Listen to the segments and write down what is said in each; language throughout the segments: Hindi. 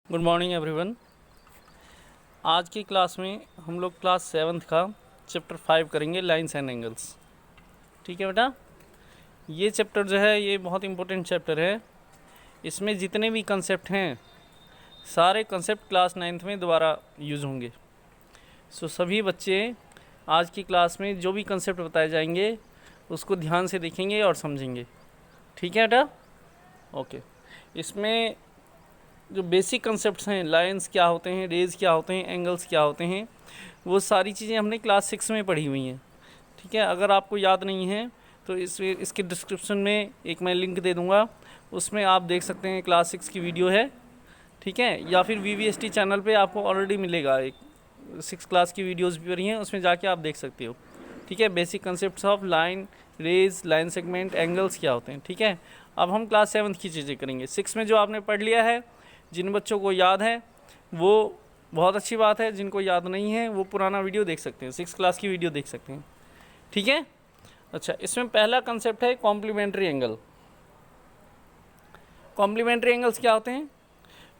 Good morning everyone. आज की क्लास में हम लोग क्लास 7th का चैप्टर 5 करेंगे, लाइंस एंड एंगल्स। ठीक है बेटा, ये चैप्टर जो है ये बहुत इंपॉर्टेंट चैप्टर है। इसमें जितने भी कंसेप्ट हैं सारे कंसेप्ट क्लास 9th में दोबारा यूज़ होंगे। सो सभी बच्चे आज की क्लास में जो भी कंसेप्ट बताए जाएंगे उसको ध्यान से देखेंगे और समझेंगे। ठीक है बेटा, ओके। इसमें जो बेसिक कंसेप्ट्स हैं, लाइंस क्या होते हैं, रेज क्या होते हैं, एंगल्स क्या होते हैं, वो सारी चीज़ें हमने क्लास 6 में पढ़ी हुई हैं। ठीक है, अगर आपको याद नहीं है तो इसके डिस्क्रिप्शन में एक मैं लिंक दे दूँगा, उसमें आप देख सकते हैं। क्लास 6 की वीडियो है, ठीक है, या फिर VVST चैनल पे आपको ऑलरेडी मिलेगा, एक 6 क्लास की वीडियोज़ भी हैं, उसमें जाके आप देख सकते हो। ठीक है, basic concepts of line, rays, line segment, angles क्या होते हैं। ठीक है, अब हम क्लास 7 की चीज़ें करेंगे। 6 में जो आपने पढ़ लिया है, जिन बच्चों को याद है वो बहुत अच्छी बात है, जिनको याद नहीं है वो पुराना वीडियो देख सकते हैं, 6 क्लास की वीडियो देख सकते हैं। ठीक है, अच्छा, इसमें पहला कंसेप्ट है कॉम्प्लीमेंट्री एंगल। कॉम्प्लीमेंट्री एंगल्स क्या होते हैं?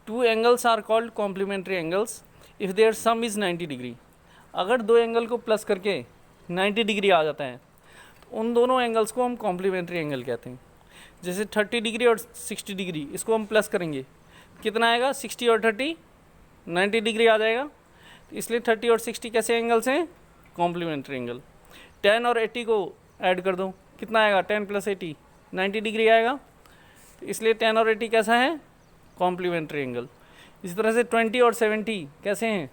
Two angles are called complementary angles if their sum is 90 degree. अगर दो एंगल को प्लस करके 90 डिग्री आ जाता है तो उन दोनों एंगल्स को हम कॉम्प्लीमेंट्री एंगल कहते हैं। जैसे 30 डिग्री और 60 डिग्री, इसको हम प्लस करेंगे, कितना आएगा? 60 और 30, 90 डिग्री आ जाएगा। तो इसलिए 30 और 60 कैसे एंगल्स हैं? Complementary angle. 10 और 80 को ऐड कर दो, कितना आएगा? 10 + 80, 90 डिग्री आएगा। तो इसलिए 10 और 80 कैसा है? Complementary angle. इसी तरह से 20 और 70 कैसे हैं?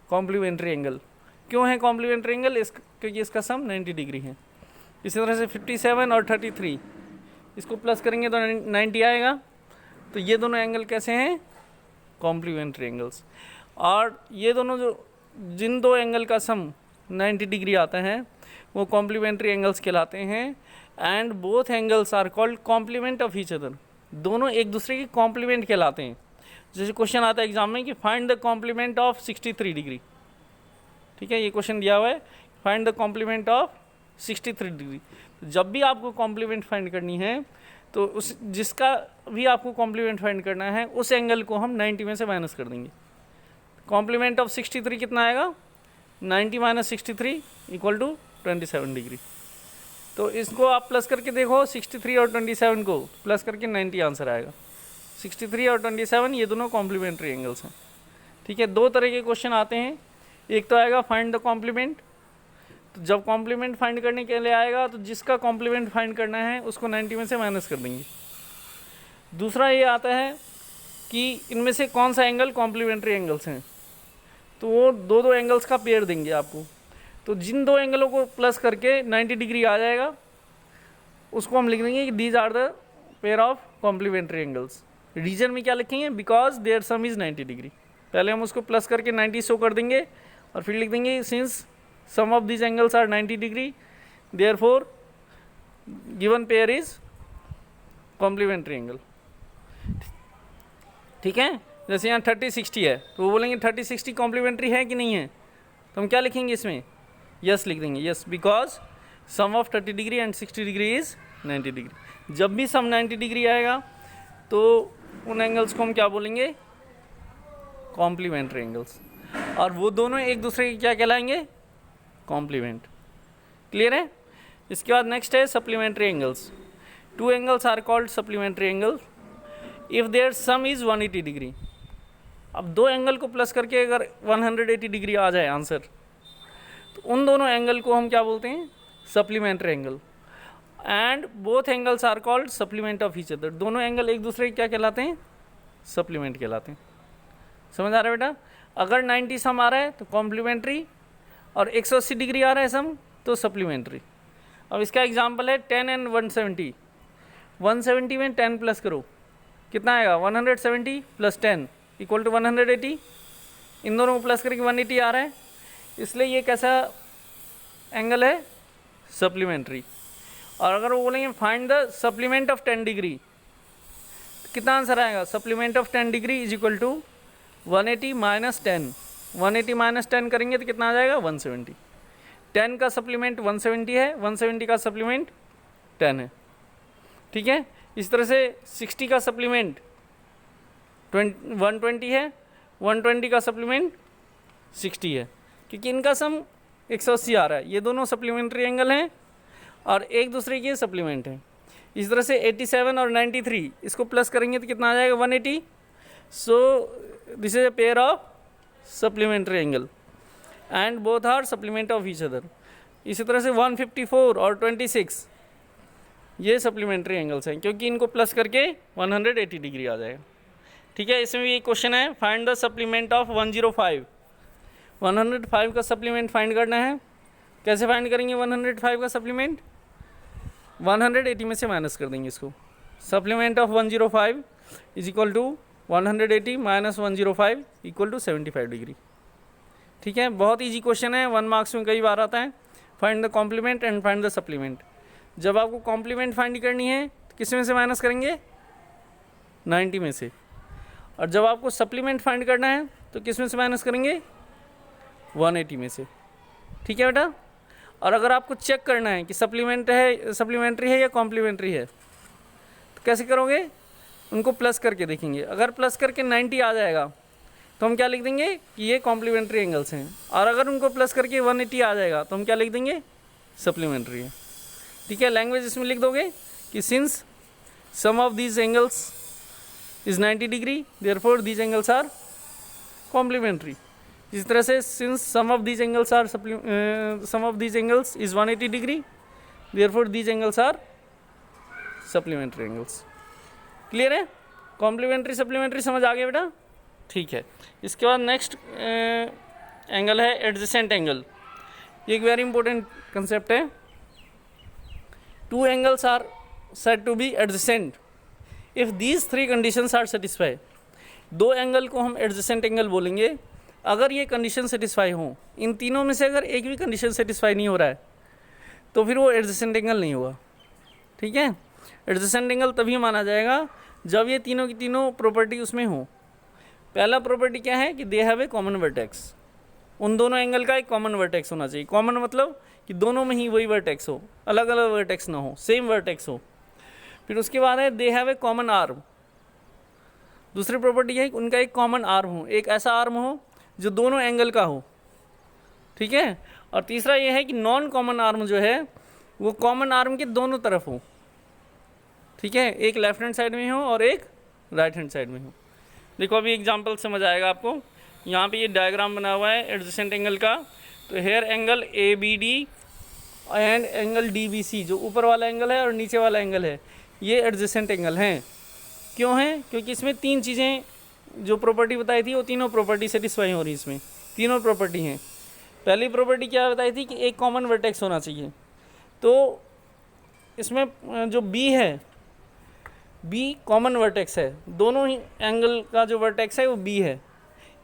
Complementary angle. क्यों है कॉम्प्लीमेंट्री एंगल? क्योंकि इसका सम 90 डिग्री है। इसी तरह से 57 और 33, इसको प्लस करेंगे तो 90 आएगा। तो ये दोनों एंगल कैसे हैं? Complementary angles. और ये दोनों जिन दो एंगल का सम 90 डिग्री आता है वो कॉम्प्लीमेंट्री एंगल्स कहलाते हैं। And both angles are called complement of each other. दोनों एक दूसरे की कॉम्प्लीमेंट कहलाते हैं। जैसे क्वेश्चन आता है एग्जाम में कि find the complement of 63 degree. ठीक है, ये क्वेश्चन दिया हुआ है, find the complement of 63 degree. जब भी आपको कॉम्प्लीमेंट फाइंड करनी है तो उस जिसका भी आपको कॉम्प्लीमेंट फाइंड करना है उस एंगल को हम 90 में से माइनस कर देंगे। कॉम्प्लीमेंट ऑफ 63 कितना आएगा? 90 - 63 = 27 डिग्री। तो इसको आप प्लस करके देखो, 63 और 27 को प्लस करके 90 आंसर आएगा। 63 और 27 ये दोनों कॉम्प्लीमेंट्री एंगल्स हैं। ठीक है, दो तरह के क्वेश्चन आते हैं। एक तो आएगा फाइंड द कॉम्प्लीमेंट। तो जब कॉम्प्लीमेंट फाइंड करने के लिए आएगा तो जिसका कॉम्प्लीमेंट फाइंड करना है उसको 90 में से माइनस कर देंगे। दूसरा ये आता है कि इनमें से कौन सा एंगल कॉम्प्लीमेंट्री एंगल्स हैं, तो वो दो एंगल्स का पेयर देंगे आपको। तो जिन दो एंगलों को प्लस करके 90 डिग्री आ जाएगा उसको हम लिख देंगे कि these are the pair of complementary angles. Reason में क्या लिखेंगे? Because their sum is 90 degree. पहले हम उसको प्लस करके 90 शो कर देंगे और फिर लिख देंगे since sum of these angles are 90 degree, therefore given pair is complementary angle। ठीक है, जैसे यहाँ 30 60 है तो वो बोलेंगे 30 60 कॉम्प्लीमेंट्री है कि नहीं है, तो हम क्या लिखेंगे इसमें? यस लिख देंगे, yes, because sum of 30 degree and 60 degree is 90 degree. जब भी सम 90 डिग्री आएगा तो उन एंगल्स को हम क्या बोलेंगे? Complementary angles. और वो दोनों एक दूसरे के क्या कहलाएंगे? कॉम्प्लीमेंट। क्लियर है? इसके बाद नेक्स्ट है supplementary angles. Two angles are called supplementary angle if their sum is 180 degree. अब दो एंगल को प्लस करके अगर 180 डिग्री आ जाए आंसर, तो उन दोनों एंगल को हम क्या बोलते हैं? Supplementary angle. And both angles are called supplement of each other. दोनों एंगल एक दूसरे के क्या कहलाते हैं? सप्लीमेंट कहलाते हैं। समझ आ रहा है बेटा? अगर 90 सम आ रहा है तो कॉम्प्लीमेंट्री, और 180 डिग्री आ रहा है सम तो सप्लीमेंट्री। अब इसका एग्जांपल है 10 एंड 170। 170 में 10 प्लस करो, कितना आएगा? 170 + 10 = 180। इन दोनों को प्लस करके 180 आ रहा है, इसलिए ये कैसा एंगल है? सप्लीमेंट्री। और अगर वो बोलेंगे find the supplement of 10 degree, तो कितना आंसर आएगा? Supplement of 10 degree = 180 - 10। 180 - 10 करेंगे तो कितना आ जाएगा? 170। 10 का सप्लीमेंट 170 है, 170 का सप्लीमेंट 10 है। ठीक है, इस तरह से 60 का सप्लीमेंट 120 है, 120 का सप्लीमेंट 60 है, क्योंकि इनका सम 180 आ रहा है। ये दोनों सप्लीमेंट्री एंगल हैं और एक दूसरे के सप्लीमेंट हैं। इस तरह से 87 और 93 इसको प्लस करेंगे तो कितना आ जाएगा 180। So this is a pair of supplementary angle and both are supplement of each other. इसी तरह से 154 और 26 ये सप्लीमेंट्री एंगल्स हैं, क्योंकि इनको प्लस करके 180 डिग्री आ जाएगा। ठीक है, इसमें भी एक क्वेश्चन है, फाइंड द सप्लीमेंट ऑफ 105। 105 का सप्लीमेंट फाइंड करना है। कैसे फाइंड करेंगे 105 का सप्लीमेंट? 180 में से माइनस कर देंगे इसको। Supplement of 105 is equal to 180 minus 105 equal to 75 degree. ठीक है, बहुत ईजी क्वेश्चन है, 1 मार्क्स में कई बार आता है। Find the complement and find the supplement. जब आपको कॉम्प्लीमेंट फाइंड करनी है तो किस में से माइनस करेंगे? 90 में से। और जब आपको सप्लीमेंट फाइंड करना है तो किस में से माइनस करेंगे? 180 में से। ठीक है बेटा। और अगर आपको चेक करना है कि सप्लीमेंट्री है या कॉम्प्लीमेंट्री है तो कैसे करोगे? उनको प्लस करके देखेंगे। अगर प्लस करके 90 आ जाएगा तो हम क्या लिख देंगे कि ये कॉम्प्लीमेंट्री एंगल्स हैं। और अगर उनको प्लस करके 180 आ जाएगा तो हम क्या लिख देंगे? सप्लीमेंट्री है। ठीक है, लैंग्वेज इसमें लिख दोगे कि since sum of these angles is 90 degree therefore these angles are complementary. इस तरह से since sum of these angles is 180 degree therefore these angles are supplementary angles. Clear है? कॉम्प्लीमेंट्री सप्लीमेंट्री समझ आ गया बेटा? ठीक है। इसके बाद नेक्स्ट एंगल है एडजेसेंट एंगल। ये एक वेरी इंपॉर्टेंट कंसेप्ट है। Two angles are said to be adjacent if these 3 conditions are satisfy. दो एंगल को हम एडजेसेंट एंगल बोलेंगे अगर ये कंडीशन सेटिस्फाई हो। इन तीनों में से अगर एक भी कंडीशन सेटिस्फाई नहीं हो रहा है तो फिर वो एडजेसेंट एंगल नहीं होगा। ठीक है, एडजेसेंट एंगल तभी माना जाएगा जब ये तीनों की तीनों प्रॉपर्टी उसमें हो। पहला प्रॉपर्टी क्या है कि they have a common vertex. उन दोनों एंगल का एक कॉमन वर्टेक्स होना चाहिए। कॉमन मतलब कि दोनों में ही वही वर्टेक्स हो, अलग अलग वर्टेक्स ना हो, सेम वर्टेक्स हो। फिर उसके बाद है they have a common arm. दूसरी प्रॉपर्टी है कि उनका एक कॉमन आर्म हो, एक ऐसा आर्म हो जो दोनों एंगल का हो। ठीक है, और तीसरा ये है कि नॉन कॉमन आर्म जो है वो कॉमन आर्म के दोनों तरफ हो। ठीक है, एक लेफ्ट हैंड साइड में हो और एक राइट हैंड साइड में हो। देखो अभी एग्जांपल समझ आएगा आपको। यहाँ पे ये डायग्राम बना हुआ है एडजेसेंट एंगल का। तो here angle ABD and angle DBC, जो ऊपर वाला एंगल है और नीचे वाला एंगल है, ये एडजेसेंट एंगल हैं। क्यों हैं? क्योंकि इसमें 3 चीज़ें जो प्रॉपर्टी बताई थी वो तीनों प्रॉपर्टी सेटिस्फाई हो रही। इसमें तीनों प्रॉपर्टी हैं। पहली प्रॉपर्टी क्या बताई थी कि एक कॉमन वर्टेक्स होना चाहिए। तो इसमें जो B है, B कॉमन वर्टेक्स है। दोनों ही एंगल का जो वर्टेक्स है वो B है।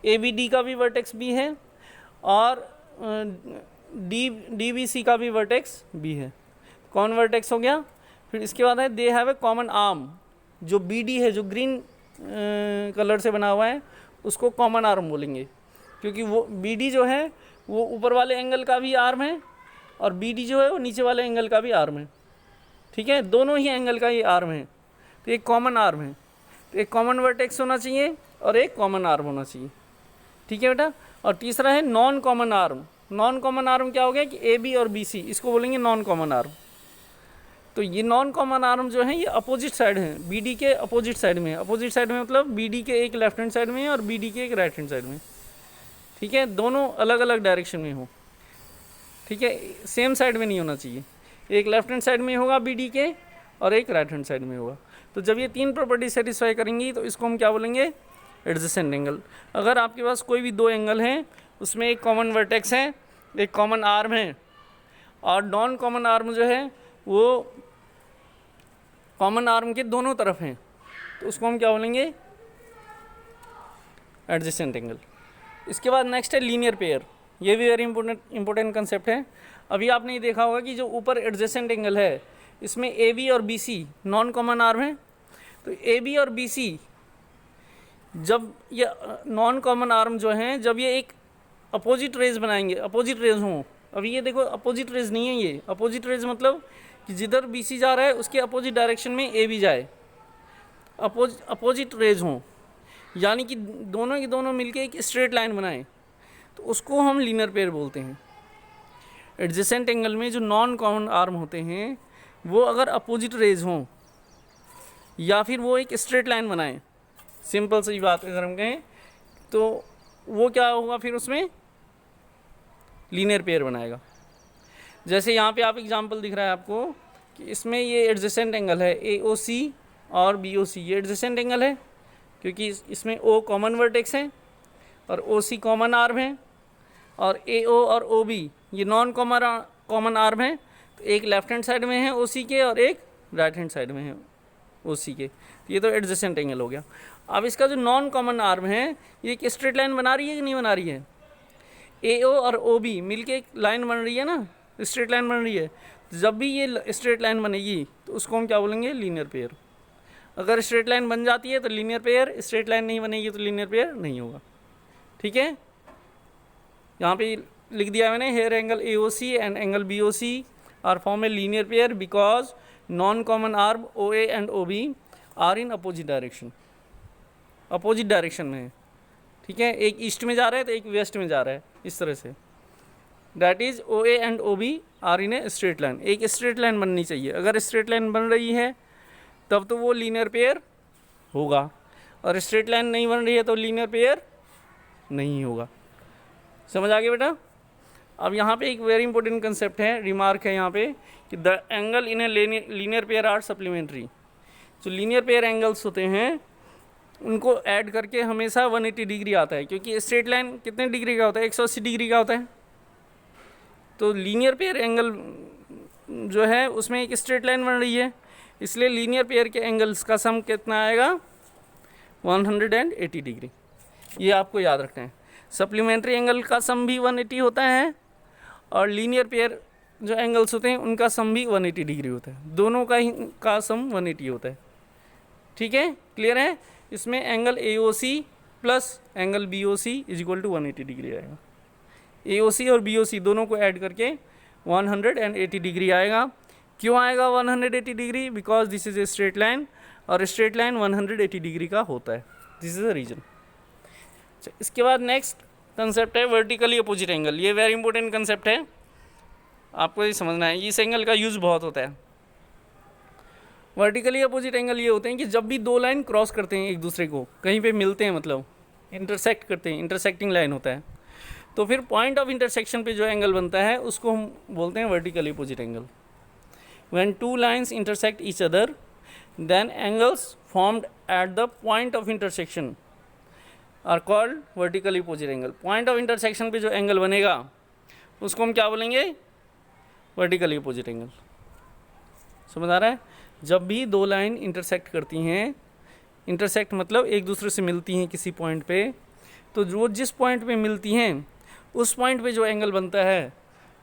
ABD का भी वर्टेक्स B है और DBC का भी वर्टेक्स B है। कॉमन वर्टेक्स हो गया। फिर इसके बाद है they have a common arm. जो BD है, जो ग्रीन कलर से बना हुआ है, उसको कॉमन आर्म बोलेंगे, क्योंकि वो BD जो है वो ऊपर वाले एंगल का भी आर्म है और BD जो है वो नीचे वाले एंगल का भी आर्म है। ठीक है, दोनों ही एंगल का ये आर्म है, तो एक कॉमन आर्म है। तो एक कॉमन वर्टेक्स होना चाहिए और एक कॉमन आर्म होना चाहिए। ठीक है बेटा। और तीसरा है non common arm. Non common arm क्या हो गया कि AB और BC, इसको बोलेंगे नॉन कॉमन आर्म। तो ये नॉन कॉमन आर्म जो है ये अपोजिट साइड है, BD के अपोजिट साइड में। अपोजिट साइड में मतलब BD के एक लेफ्ट हैंड साइड में और BD के एक राइट हैंड साइड में। ठीक है, दोनों अलग अलग डायरेक्शन में हो। ठीक है, सेम साइड में नहीं होना चाहिए। एक लेफ्ट हैंड साइड में होगा BD के और एक राइट हैंड साइड में होगा। तो जब ये 3 प्रॉपर्टी सेटिस्फाई करेंगी तो इसको हम क्या बोलेंगे? Adjacent angle. अगर आपके पास कोई भी 2 एंगल हैं, उसमें एक कॉमन वर्टेक्स है, एक कॉमन आर्म है और नॉन कॉमन आर्म जो है वो कॉमन आर्म के दोनों तरफ हैं, तो उसको हम क्या बोलेंगे? Adjacent angle. इसके बाद नेक्स्ट है लीनियर पेयर। ये भी वेरी इंपॉर्टेंट कंसेप्ट है। अभी आपने ये देखा होगा कि जो ऊपर एडजेसेंट एंगल है इसमें AB और BC नॉन कॉमन आर्म है। तो AB और BC जब ये नॉन कॉमन आर्म जो हैं, जब ये एक अपोजिट रेज बनाएंगे, अपोजिट रेज हों। अभी ये देखो अपोजिट रेज नहीं है, ये अपोजिट रेज मतलब कि जिधर BC जा रहा है उसके अपोजिट डायरेक्शन में AB जाए। अपोजिट रेज हों। यानी कि दोनों के दोनों मिलके एक स्ट्रेट लाइन बनाएं, तो उसको हम लीनियर पेयर बोलते हैं। एडजेसेंट एंगल में जो नॉन कॉमन आर्म होते हैं वो अगर अपोजिट रेज हों या फिर वो एक स्ट्रेट लाइन बनाएं, सिंपल सी बात अगर हम कहें तो वो क्या होगा, फिर उसमें लीनियर पेयर बनाएगा। जैसे यहाँ पे आप एग्जांपल दिख रहा है आपको कि इसमें ये एडजेसेंट एंगल है AOC और BOC, ये एडजेसेंट एंगल है क्योंकि इसमें O कॉमन वर्टेक्स है और OC कॉमन आर्म है, और AO और OB ये नॉन कॉमन आर्म है। तो एक लेफ्ट हैंड साइड में है OC के और एक राइट हैंड साइड में है OC के, तो ये तो एडजेसेंट एंगल हो गया। अब इसका जो नॉन कॉमन आर्म है ये एक स्ट्रेट लाइन बना रही है कि नहीं बना रही है? AO और OB मिलके एक लाइन बन रही है ना, स्ट्रेट लाइन बन रही है। तो जब भी ये स्ट्रेट लाइन बनेगी तो उसको हम क्या बोलेंगे? Linear pair. अगर स्ट्रेट लाइन बन जाती है तो लीनियर पेयर, स्ट्रेट लाइन नहीं बनेगी तो लीनियर पेयर नहीं होगा। ठीक है, यहाँ पे लिख दिया मैंने, here angle AOC and angle BOC are form a linear pair because non common arm OA and OB are in opposite direction, opposite direction में है। ठीक है, एक ईस्ट में जा रहा है तो एक वेस्ट में जा रहा है, इस तरह से। That is OA and OB are in a straight line, एक स्ट्रेट लाइन बननी चाहिए। अगर स्ट्रेट लाइन बन रही है तब तो वो लीनियर पेयर होगा, और स्ट्रेट लाइन नहीं बन रही है तो लीनियर पेयर नहीं होगा। समझ आ गया बेटा? अब यहाँ पे एक वेरी इंपॉर्टेंट कंसेप्ट है, रिमार्क है यहाँ पे कि the angle in a linear pair are supplementary. जो लीनियर पेयर एंगल्स होते हैं उनको ऐड करके हमेशा 180 डिग्री आता है, क्योंकि स्ट्रेट लाइन कितने डिग्री का होता है? 180 डिग्री का होता है। तो लीनियर पेयर एंगल जो है उसमें एक स्ट्रेट लाइन बन रही है, इसलिए लीनियर पेयर के एंगल्स का सम कितना आएगा? 180 डिग्री। ये आपको याद रखना है। सप्लीमेंट्री एंगल का सम भी 180 होता है और लीनियर पेयर जो एंगल्स होते हैं उनका सम भी 180 डिग्री होता है, दोनों का सम 180 होता है। ठीक है, क्लियर है? इसमें angle AOC plus angle BOC is equal to 180 degree आएगा। AOC और BOC दोनों को ऐड करके 180 डिग्री आएगा। क्यों आएगा 180 degree? Because this is a straight line, और स्ट्रेट लाइन 180 डिग्री का होता है। This is the reason. इसके बाद नेक्स्ट कंसेप्ट है वर्टिकली अपोजिट एंगल। ये वेरी इंपॉर्टेंट कंसेप्ट है, आपको ये समझना है। इस एंगल का यूज़ बहुत होता है। वर्टिकली अपोजिट एंगल ये होते हैं कि जब भी दो लाइन क्रॉस करते हैं एक दूसरे को, कहीं पे मिलते हैं, मतलब इंटरसेक्ट करते हैं, इंटरसेक्टिंग लाइन होता है, तो फिर पॉइंट ऑफ इंटरसेक्शन पे जो एंगल बनता है उसको हम बोलते हैं vertically opposite angle. When two lines intersect each other then angles formed at the point of intersection are called vertically opposite angle. Point of intersection पे जो एंगल बनेगा उसको हम क्या बोलेंगे? Vertically opposite angle. समझ आ रहा है? जब भी दो लाइन इंटरसेक्ट करती हैं, इंटरसेक्ट मतलब एक दूसरे से मिलती हैं किसी पॉइंट पे, तो जो जिस पॉइंट पे मिलती हैं उस पॉइंट पे जो एंगल बनता है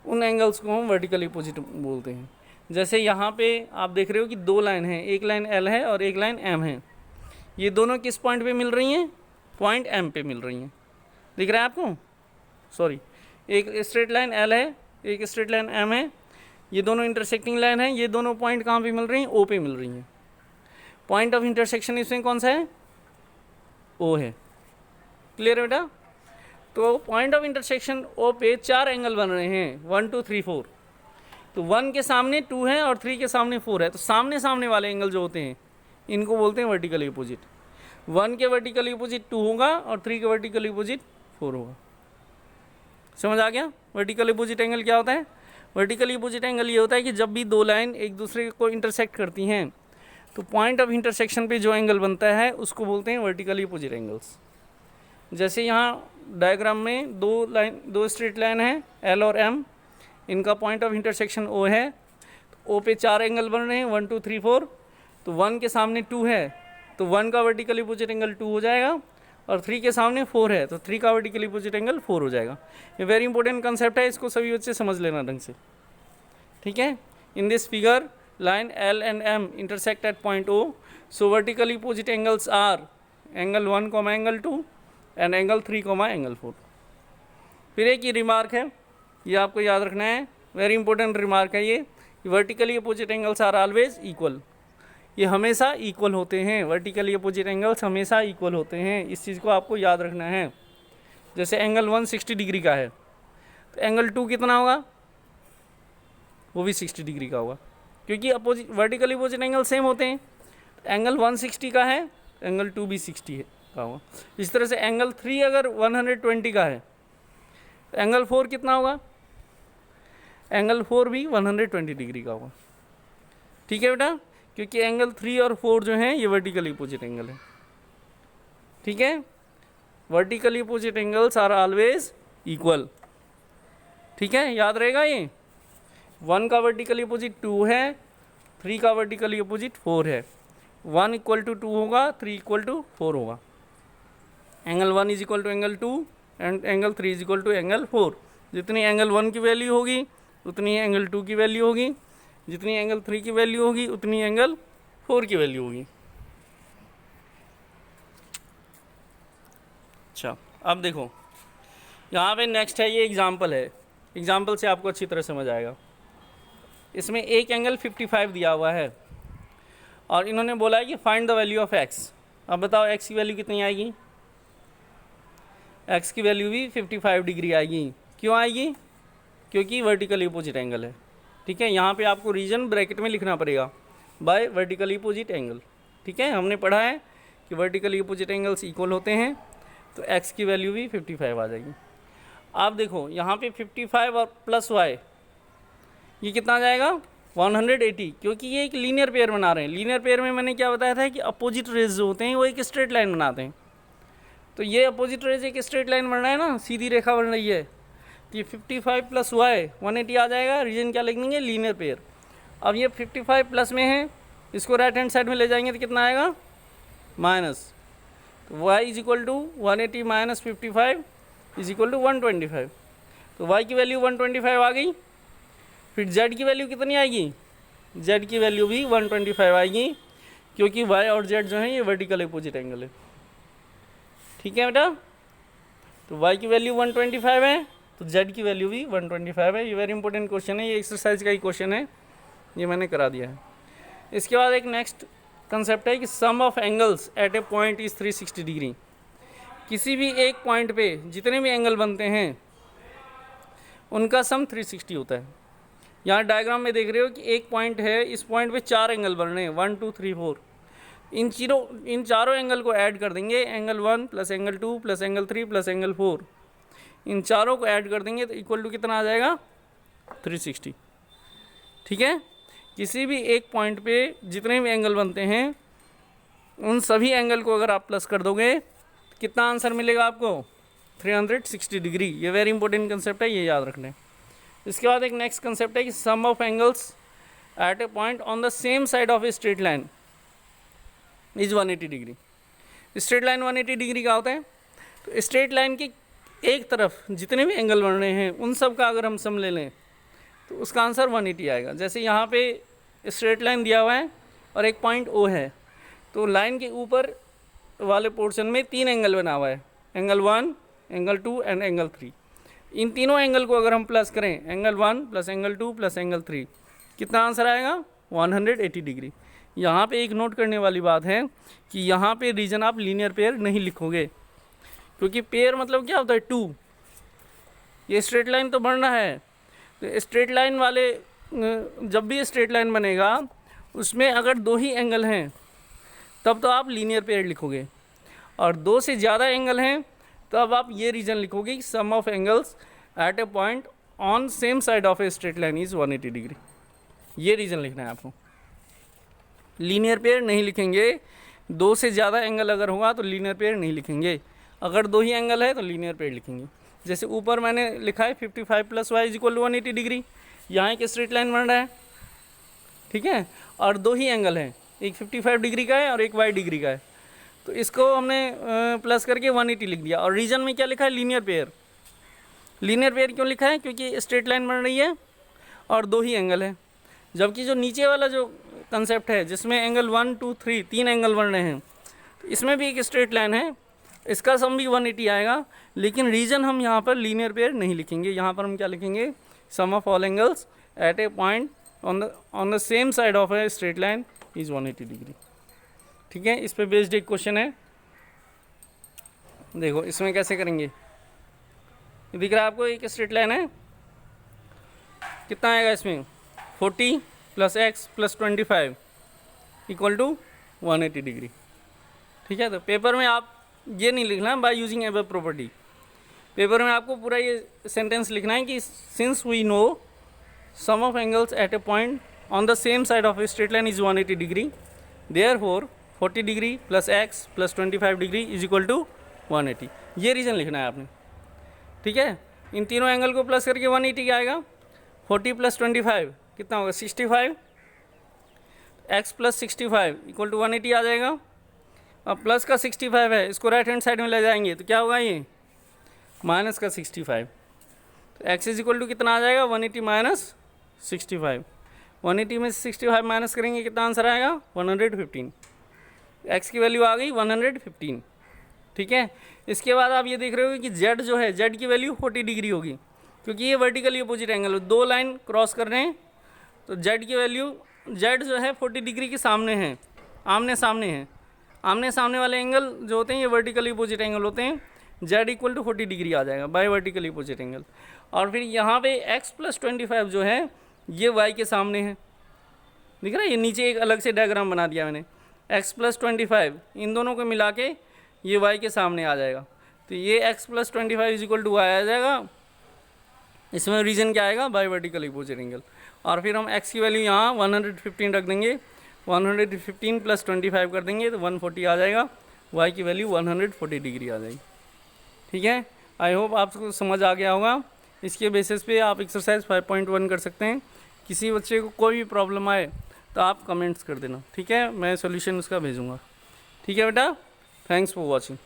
उन एंगल्स को हम वर्टिकली अपोजिट बोलते हैं। जैसे यहाँ पे आप देख रहे हो कि दो लाइन हैं, एक लाइन L है और एक लाइन M है। ये दोनों किस पॉइंट पे मिल रही हैं? पॉइंट M पे मिल रही हैं। दिख रहा है आपको? सॉरी, एक स्ट्रेट लाइन L है, एक स्ट्रेट लाइन M है, ये दोनों इंटरसेक्टिंग लाइन है। ये दोनों पॉइंट कहाँ पे मिल रही हैं? O पे मिल रही हैं। पॉइंट ऑफ इंटरसेक्शन इसमें कौन सा है? O है। क्लियर है बेटा? तो पॉइंट ऑफ इंटरसेक्शन O पे चार एंगल बन रहे हैं, 1 2 3 4। तो 1 के सामने 2 है और 3 के सामने 4 है, तो सामने सामने वाले एंगल जो होते हैं इनको बोलते हैं वर्टिकली अपोजिट। 1 के वर्टिकली अपोजिट 2 होगा और 3 के वर्टिकली अपोजिट 4 होगा। समझ आ गया? वर्टिकली अपोजिट एंगल क्या होता है? वर्टिकली अपोजिट एंगल ये होता है कि जब भी दो लाइन एक दूसरे को इंटरसेक्ट करती हैं तो पॉइंट ऑफ इंटरसेक्शन पे जो एंगल बनता है उसको बोलते हैं वर्टिकली अपोजिट एंगल्स। जैसे यहाँ डायग्राम में दो स्ट्रेट लाइन है L और M, इनका पॉइंट ऑफ इंटरसेक्शन O है। तो O पे चार एंगल बन रहे हैं, 1 2 3 4। तो 1 के सामने 2 है तो 1 का वर्टिकली अपोजिट एंगल 2 हो जाएगा, और 3 के सामने 4 है तो 3 का वर्टिकली अपोजिट एंगल 4 हो जाएगा। ये वेरी इंपॉर्टेंट कंसेप्ट है, इसको सभी बच्चे समझ लेना ढंग से। ठीक है? In this figure line L and M intersect at point O, so vertically opposite angles R angle 1 comma angle 2 and angle 3 comma angle 4। फिर एक ये रिमार्क है, ये आपको याद रखना है, वेरी इंपॉर्टेंट रिमार्क है ये, vertically opposite angles are always equal. ये हमेशा इक्वल होते हैं, वर्टिकली अपोजिट एंगल्स हमेशा इक्वल होते हैं, इस चीज़ को आपको याद रखना है। जैसे एंगल 160 डिग्री का है तो एंगल 2 कितना होगा, वो भी 60 डिग्री का होगा, क्योंकि opposite vertically opposite angle same होते हैं। एंगल 160 का है, एंगल 2 भी 60 का होगा। इस तरह से एंगल 3 अगर 120 का है तो एंगल 4 कितना होगा, एंगल 4 भी 120 डिग्री का होगा। ठीक है बेटा, क्योंकि एंगल 3 और 4 जो हैं ये वर्टिकली अपोजिट एंगल है। ठीक है, vertically opposite angles are always equal. ठीक है, याद रहेगा ये। 1 का वर्टिकली अपोजिट 2 है, 3 का वर्टिकली अपोजिट 4 है। 1 इक्वल टू 2 होगा, 3 इक्वल टू 4 होगा। Angle 1 is equal to angle 2 and angle 3 is equal to angle 4। जितनी एंगल 1 की वैल्यू होगी उतनी एंगल 2 की वैल्यू होगी, जितनी एंगल 3 की वैल्यू होगी उतनी एंगल 4 की वैल्यू होगी। अच्छा, अब देखो यहाँ पे नेक्स्ट है, ये एग्जाम्पल है, एग्जाम्पल से आपको अच्छी तरह समझ आएगा। इसमें एक एंगल 55 दिया हुआ है और इन्होंने बोला है कि find the value of x. अब बताओ एक्स की वैल्यू कितनी आएगी, एक्स की वैल्यू भी 55 डिग्री आएगी। क्यों आएगी, क्योंकि वर्टिकली अपोजिट एंगल है। ठीक है, यहाँ पे आपको रीजन ब्रैकेट में लिखना पड़ेगा, बाय वर्टिकली अपोजिट एंगल। ठीक है, हमने पढ़ा है कि वर्टिकली अपोजिट एंगल्स इक्वल होते हैं, तो एक्स की वैल्यू भी 55 आ जाएगी। आप देखो यहाँ पे 55 और प्लस वाई ये कितना आ जाएगा, 180, क्योंकि ये एक लीनियर पेयर बना रहे हैं। लीनियर पेयर में मैंने क्या बताया था कि अपोजिट रेज जो होते हैं वो एक स्ट्रेट लाइन बनाते हैं। तो ये अपोजिट रेज एक स्ट्रेट लाइन बन रहा है ना, सीधी रेखा बन रही है, तो ये 55 प्लस वाई 180 आ जाएगा। रीजन क्या लिखेंगे, लीनियर पेयर। अब ये 55 प्लस में है, इसको राइट हैंड साइड में ले जाएंगे तो कितना आएगा, माइनस। तो y is equal to 180 minus 55 is equal to 125। तो y की वैल्यू 125 आ गई। फिर z की वैल्यू कितनी आएगी, z की वैल्यू भी 125 आएगी, क्योंकि y और z जो है ये वर्टिकल अपोजिट एंगल है। ठीक है बेटा, तो y की वैल्यू 125 है तो z की वैल्यू भी 125 है। ये वेरी इंपॉर्टेंट क्वेश्चन है, ये एक्सरसाइज का ही क्वेश्चन है, ये मैंने करा दिया है। इसके बाद एक नेक्स्ट कंसेप्ट है कि sum of angles at a point is 360 degree. किसी भी एक पॉइंट पे जितने भी एंगल बनते हैं उनका सम 360 होता है। यहाँ डायग्राम में देख रहे हो कि एक पॉइंट है, इस पॉइंट पे 4 एंगल बन रहे हैं, 1 2 3 4। इन चारों एंगल को ऐड कर देंगे, angle 1 plus angle 2 plus angle 3 plus angle 4, इन चारों को ऐड कर देंगे तो इक्वल टू कितना आ जाएगा, 360। ठीक है, किसी भी एक पॉइंट पे जितने भी एंगल बनते हैं उन सभी एंगल को अगर आप प्लस कर दोगे तो कितना आंसर मिलेगा आपको, 360 डिग्री। ये वेरी इंपॉर्टेंट कंसेप्ट है, ये याद रखना। इसके बाद एक नेक्स्ट कंसेप्ट है कि sum of angles at a point on the same side of a straight line is 180 degree. Straight line 180 degree का होता है, तो स्ट्रेट लाइन की एक तरफ जितने भी एंगल बन रहे हैं उन सब का अगर हम सम ले लें तो उसका आंसर 180 आएगा। जैसे यहाँ पे स्ट्रेट लाइन दिया हुआ है और एक पॉइंट O है, तो लाइन के ऊपर वाले पोर्शन में 3 एंगल बना हुआ है, एंगल 1, एंगल 2 एंड एंगल 3। इन तीनों एंगल को अगर हम प्लस करें, angle 1 plus angle 2 plus angle 3, कितना आंसर आएगा, 180 डिग्री। यहाँ पे एक नोट करने वाली बात है कि यहाँ पे रीजन आप लीनियर पेयर नहीं लिखोगे, क्योंकि पेयर मतलब क्या होता है, 2। ये स्ट्रेट लाइन तो बन रहा है, तो स्ट्रेट लाइन वाले जब भी स्ट्रेट लाइन बनेगा उसमें अगर 2 ही एंगल हैं तब तो आप लीनियर पेयर लिखोगे, और 2 से ज़्यादा एंगल हैं तब आप ये रीजन लिखोगे कि sum of angles at a point on same side of a straight line is 180 degree. ये रीजन लिखना है आपको, लीनियर पेयर नहीं लिखेंगे। 2 से ज़्यादा एंगल अगर होगा तो लीनियर पेयर नहीं लिखेंगे, अगर 2 ही एंगल है तो लीनियर पेयर लिखेंगे। जैसे ऊपर मैंने लिखा है 55 plus y is equal to 180 degree, यहाँ एक स्ट्रेट लाइन बन रहा है, ठीक है, और 2 ही एंगल हैं, एक 55 डिग्री का है और एक y डिग्री का है, तो इसको हमने प्लस करके 180 लिख दिया। और रीजन में क्या लिखा है, लीनियर पेयर। लीनियर पेयर क्यों लिखा है, क्योंकि स्ट्रेट लाइन बन रही है और 2 ही एंगल है। जबकि जो नीचे वाला जो कंसेप्ट है जिसमें एंगल 1 2 3 3 एंगल बन रहे हैं, तो इसमें भी एक स्ट्रेट लाइन है, इसका सम भी 180 आएगा, लेकिन रीजन हम यहाँ पर लीनियर पेयर नहीं लिखेंगे। यहाँ पर हम क्या लिखेंगे, sum of all angles at a point on the same side of a straight line is 180 degree. ठीक है, इस पे बेस्ड एक क्वेश्चन है, देखो इसमें कैसे करेंगे। ये दिख रहा है आपको, एक स्ट्रेट लाइन है, कितना आएगा इसमें 40 + x + 25 = 180 डिग्री। ठीक है, तो पेपर में आप ये नहीं लिखना by using above property, paper में आपको पूरा ये सेंटेंस लिखना है कि since we know sum of angles at a point on the same side of a straight line is 180 degree, therefore 40 degree + x + 25 डिग्री = 180। ये रीज़न लिखना है आपने। ठीक है, इन तीनों एंगल को प्लस करके 180 क्या आएगा, 40 + 25 कितना होगा 65, x + 65 = 180 आ जाएगा। अब प्लस का 65 है, इसको राइट हैंड साइड में ले जाएंगे तो क्या होगा, ये माइनस का 65, तो x = कितना आ जाएगा 180 - 65, 180 में 65 माइनस करेंगे कितना आंसर आएगा 115, x की वैल्यू आ गई 115। ठीक है, इसके बाद आप ये देख रहे हो कि z जो है, z की वैल्यू 40 डिग्री होगी, क्योंकि ये वर्टिकली अपोजिट एंगल है, दो लाइन क्रॉस कर रहे हैं, तो z की वैल्यू, z जो है 40 डिग्री के सामने है, आमने सामने है। आमने सामने वाले एंगल जो होते हैं ये वर्टिकली अपोजिट एंगल होते हैं, z = 40 डिग्री आ जाएगा बाय वर्टिकली अपोजिट एंगल। और फिर यहाँ पे x + 25 जो है ये y के सामने है, दिख रहा है, ये नीचे एक अलग से डायग्राम बना दिया मैंने, x + 25 इन दोनों को मिला के ये y के सामने आ जाएगा, तो ये x + 25 = y आ जाएगा। इसमें रीजन क्या आएगा, बाय वर्टिकल अपोजिट एंगल। और फिर हम x की वैल्यू यहाँ 115 रख देंगे, 115 + 25 कर देंगे तो 140 आ जाएगा, y की वैल्यू 140 डिग्री आ जाएगी। ठीक है, आई होप आपको समझ आ गया होगा। इसके बेसिस पे आप एक्सरसाइज 5.1 कर सकते हैं। किसी बच्चे को कोई भी प्रॉब्लम आए तो आप कमेंट्स कर देना, ठीक है, मैं सॉल्यूशन उसका भेजूँगा। ठीक है बेटा, थैंक्स फॉर वॉचिंग।